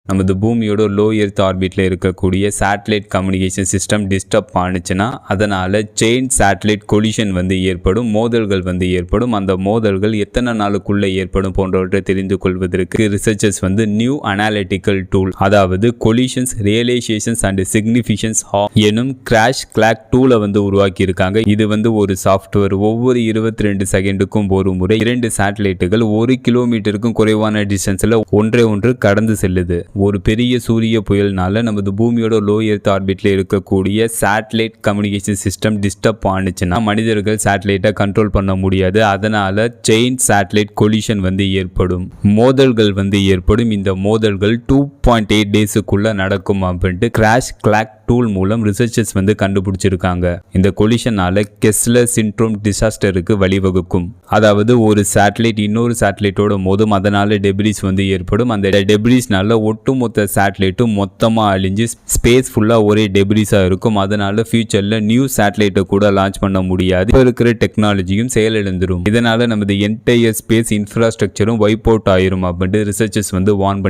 நமது பூமியோட low earth ஆர்பிட்ல இருக்கக்கூடிய சேட்டலைட் கம்யூனிகேஷன் சிஸ்டம் டிஸ்டர்ப் ஆனிச்சுன்னா அதனால செயின் சேட்டலைட் கொலிஷன் ஏற்படும், மோதல்கள் ஏற்படும். அந்த மோதல்கள் எத்தனை நாளுக்குள்ள ஏற்படும் போன்றவற்றை தெரிந்து கொள்வதற்கு ரிசர்ச்சர்ஸ் நியூ அனாலிட்டிக்கல் டூல், அதாவது கொலிஷன்ஸ் ரியலைசேஷன்ஸ் அண்ட் சிக்னிஃபிகன்ஸ் எனும் கிராஷ் கிளாக் டூலை உருவாக்கி இருக்காங்க. இது ஒரு சாஃப்ட்வேர். ஒவ்வொரு 22 செகண்டுக்கும் ஒரு முறை 2 சேட்டலைட்டுகள் 1 கிலோமீட்டருக்கும் குறைவான டிஸ்டன்ஸ்ல ஒன்று கடந்து செல்லுது. ஒரு பெரிய சூரிய புயல்னால நமது பூமியோட லோ எர்த் ஆர்பிட்ல இருக்கக்கூடிய சேட்டலைட் கம்யூனிகேஷன் சிஸ்டம் டிஸ்டர்ப் ஆனிச்சுன்னா மனிதர்கள் சேட்டலைட்டை கண்ட்ரோல் பண்ண முடியாது. அதனால செயின் சேட்டலைட் கொலிஷன் ஏற்படும், மோதல்கள் ஏற்படும். இந்த மோதல்கள் 2.8 டேஸுக்குள்ள நடக்கும் அப்படின்ட்டு கிராஷ் கிளாக் டூல் மூலம் ரிசர்ச்சர்ஸ் கண்டுபிடிச்சிருக்காங்க. இந்த கொலிஷனால கெஸ்லர் சிண்ட்ரோம் டிசாஸ்டருக்கு வழிவகுக்கும். அதாவது ஒரு சேட்டலைட் இன்னொரு சேட்டலைட்டோட மோதும், அதனால டெப்ரிஸ் ஏற்படும். அந்த டெப்ரிஸ்னால ஒட்டுமொத்த சேட்டலைட்டும் மொத்தமா அழிஞ்சு ஸ்பேஸ் ஃபுல்லா ஒரே டெப்ரிஸா இருக்கும். அதனால ஃபியூச்சர்ல நியூ சேட்டலைட்டை கூட லான்ச் பண்ண முடியாது. இப்ப இருக்கிற டெக்னாலஜியும் செயலிழந்துரும். இதனால நமது என்டையர் ஸ்பேஸ் இன்ஃப்ராஸ்ட்ரக்சரும் வைப் அவுட் ஆயிரும் அப்படின்ட்டு ரிசர்ச்சர்ஸ் வார்ன் பண்ணி